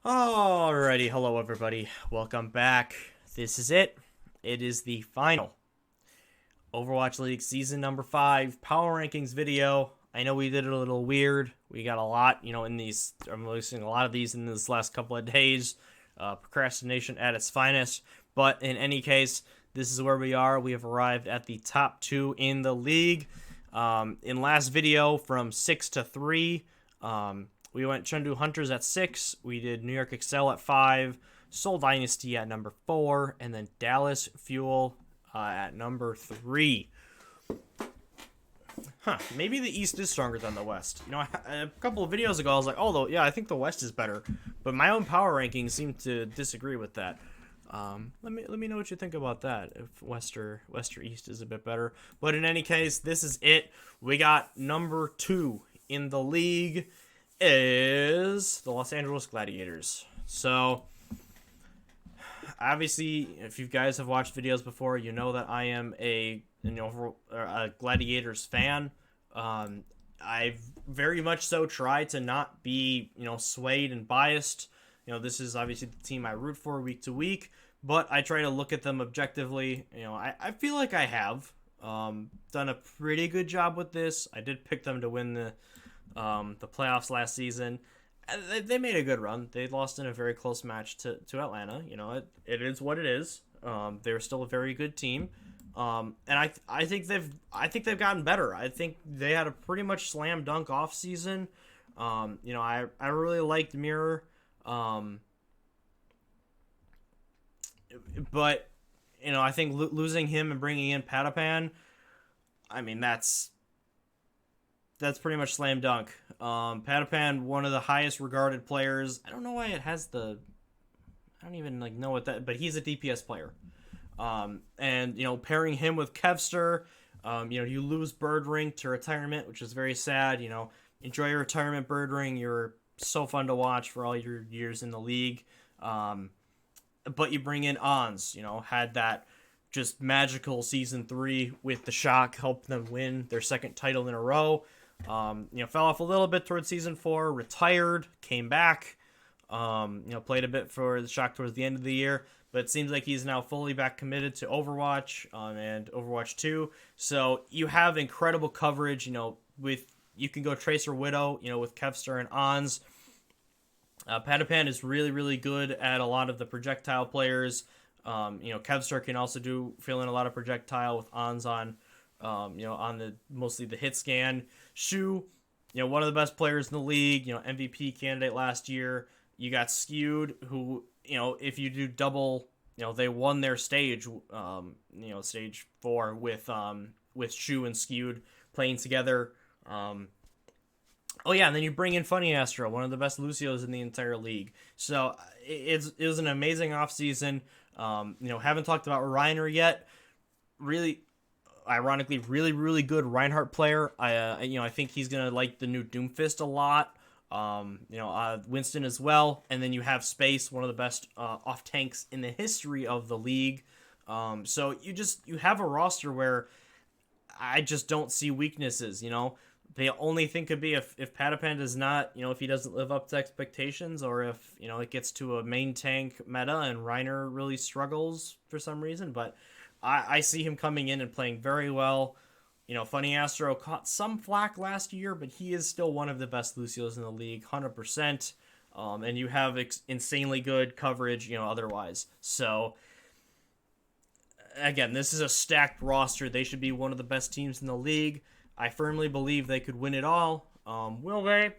Alrighty, hello everybody. Welcome back. This is it. It is the final Overwatch League season number 5 power rankings video. I know we did it a little weird. We got a lot, in these. I'm releasing a lot of these in this last couple of days. Procrastination at its finest. But in any case, this is where we are. We have arrived at the top 2 in the league. In last video, from 6 to 3, we went Chengdu Hunters at 6. We did New York Excel at 5. Seoul Dynasty at number 4. And then Dallas Fuel at number 3. Maybe the East is stronger than the West. A couple of videos ago, I was like, yeah, I think the West is better. But my own power rankings seem to disagree with that. Let me know what you think about that, if West or East is a bit better. But in any case, this is it. We got number 2 in the league is the Los Angeles Gladiators. So, obviously, if you guys have watched videos before, you know that I am a Gladiators fan. I very much so try to not be, swayed and biased. This is obviously the team I root for week to week, but I try to look at them objectively. I feel like I have done a pretty good job with this. I did pick them to win the playoffs last season. They made a good run. They lost in a very close match to Atlanta. It is what it is. They're still a very good team. And I think they've gotten better. I think they had a pretty much slam dunk off season. I really liked Mirror. But I think losing him and bringing in Patapan, I mean that's pretty much slam dunk. Patapan, one of the highest regarded players. I don't know why it has the. I don't even know what that. But he's a DPS player. And pairing him with Kevster, you lose Birdring to retirement, which is very sad. Enjoy your retirement, Birdring. You're so fun to watch for all your years in the league. But you bring in Ons. Had that just magical season 3 with the shock, helped them win their second title in a row. Fell off a little bit towards season 4, retired, came back, played a bit for the shock towards the end of the year, but it seems like he's now fully back committed to Overwatch, and Overwatch 2. So you have incredible coverage, you can go Tracer Widow, with Kevster and Ons. Patapan is really, really good at a lot of the projectile players. Kevster can also fill in a lot of projectile with Ons on the mostly the hit scan. Shu, one of the best players in the league, MVP candidate last year. You got Skewed, who, if you do double, they won their stage, stage 4 with Shu and Skewed playing together. And then you bring in Funny Astro, one of the best Lucios in the entire league. So it was an amazing offseason. Haven't talked about Reiner yet. Really, ironically, really, really good Reinhardt player. I think he's gonna like the new Doomfist a lot. Winston as well, and then you have Space, one of the best off tanks in the history of the league. So you have a roster where I just don't see weaknesses. The only thing could be if Patapan does not, if he doesn't live up to expectations, or if it gets to a main tank meta and Reiner really struggles for some reason, but. I see him coming in and playing very well. Funny Astro caught some flack last year, but he is still one of the best Lucios in the league, 100%. And you have insanely good coverage, otherwise. So, again, this is a stacked roster. They should be one of the best teams in the league. I firmly believe they could win it all. Will they?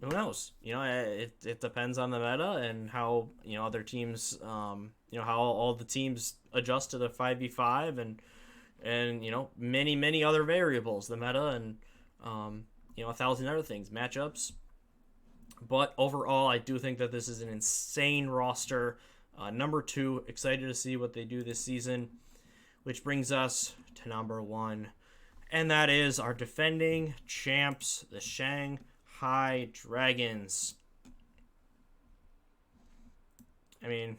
Who knows? It depends on the meta and how, other teams, how all the teams adjust to the 5v5 and many, many other variables, the meta and, 1,000 other things, matchups. But overall, I do think that this is an insane roster. Number 2, excited to see what they do this season, which brings us to number 1. And that is our defending champs, the Shanghai Dragons. I mean,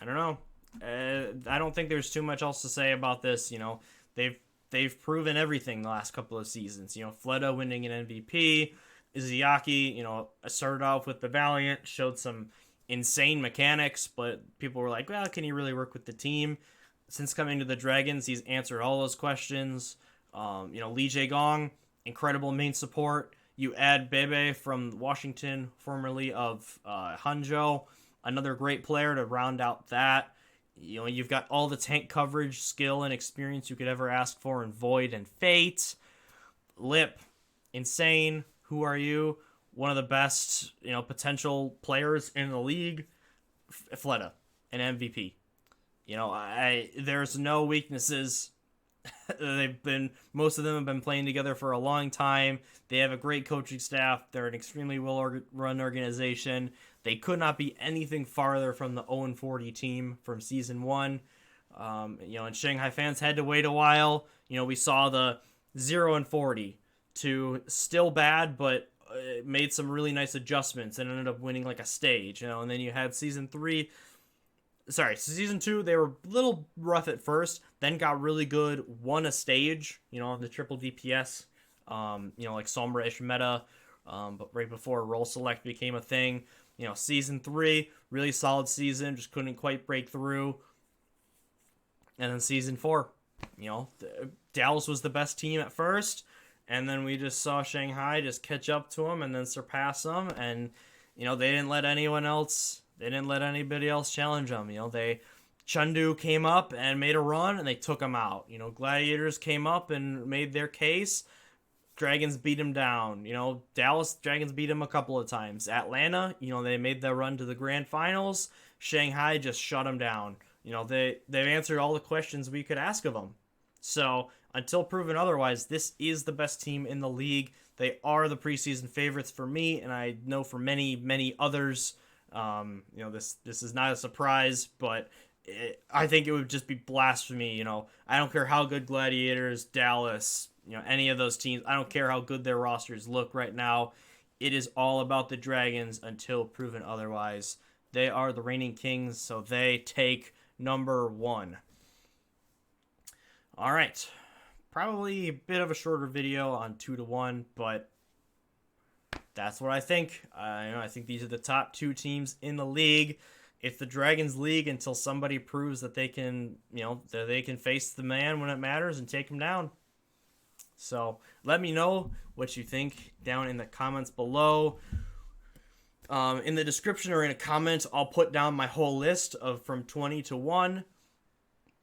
I don't know. I don't think there's too much else to say about this. They've proven everything the last couple of seasons. Fleta winning an MVP, Izayaki, started off with the Valiant, showed some, insane mechanics, but people were like, well, can he really work with the team? Since coming to the Dragons, he's answered all those questions. Lee Jae Gong, incredible main support. You add Bebe from Washington, formerly of Hanzhou, another great player to round out that. You've got all the tank coverage, skill, and experience you could ever ask for in Void and Fate. Lip, insane. Who are you? One of the best, potential players in the league. Fleta, an MVP. There's no weaknesses. Most of them have been playing together for a long time. They have a great coaching staff. They're an extremely well-run organization. They could not be anything farther from the 0-40 team from season 1. And Shanghai fans had to wait a while. We saw the 0-40 to still bad, but made some really nice adjustments and ended up winning like a stage. And then you had season 2, they were a little rough at first, then got really good, won a stage, the triple DPS, like Sombra-ish meta, but right before role select became a thing. Season 3, really solid season, just couldn't quite break through. And then season 4, Dallas was the best team at first, and then we just saw Shanghai just catch up to them and then surpass them, and, they didn't let anybody else challenge them. Chengdu came up and made a run, and they took them out. Gladiators came up and made their case. Dragons beat them down. Dallas Dragons beat them a couple of times. Atlanta, they made their run to the grand finals. Shanghai just shut them down. They've answered all the questions we could ask of them. So until proven otherwise, this is the best team in the league. They are the preseason favorites for me, and I know for many, many others. This is not a surprise, but I think it would just be blasphemy. I don't care how good Gladiators, Dallas, any of those teams. I don't care how good their rosters look right now. It is all about the Dragons until proven otherwise. They are the reigning kings, so they take number 1. All right. Probably a bit of a shorter video on 2-1, but that's what I think. I think these are the top 2 teams in the league. It's the Dragons League until somebody proves that they can, that they can face the man when it matters and take him down. So let me know what you think down in the comments below. In the description or in a comment, I'll put down my whole list of from 20 to 1.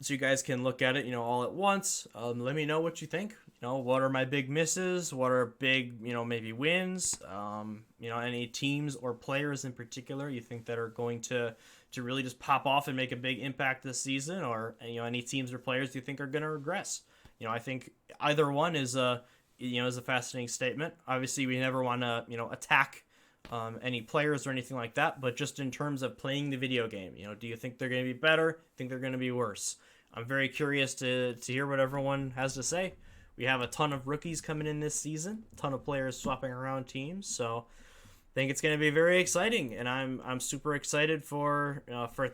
So you guys can look at it, all at once. Let me know what you think. What are my big misses? What are big, maybe wins? Any teams or players in particular you think that are going to really just pop off and make a big impact this season? Or, any teams or players you think are going to regress? I think either one is a fascinating statement. Obviously, we never want to, attack any players or anything like that. But just in terms of playing the video game, do you think they're going to be better? Think they're going to be worse? I'm very curious to hear what everyone has to say. We have a ton of rookies coming in this season, a ton of players swapping around teams, so I think it's going to be very exciting, and I'm super excited for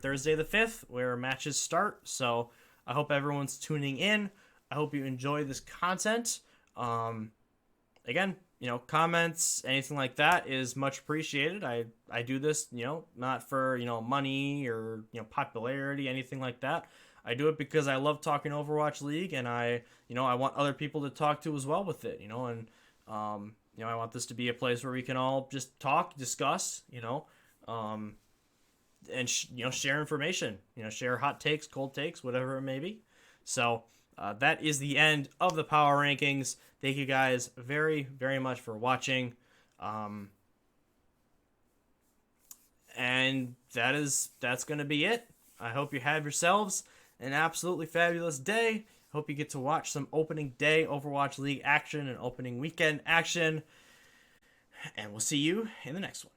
Thursday the 5th, where matches start. So I hope everyone's tuning in. I hope you enjoy this content. Again, comments, anything like that is much appreciated. I do this, not for money or popularity, anything like that. I do it because I love talking Overwatch League, and I want other people to talk to as well with it, and I want this to be a place where we can all just talk, discuss, and share information, share hot takes, cold takes, whatever it may be. So that is the end of the power rankings. Thank you guys very, very much for watching. And that's going to be it. I hope you have yourselves an absolutely fabulous day. Hope you get to watch some opening day Overwatch League action and opening weekend action. And we'll see you in the next one.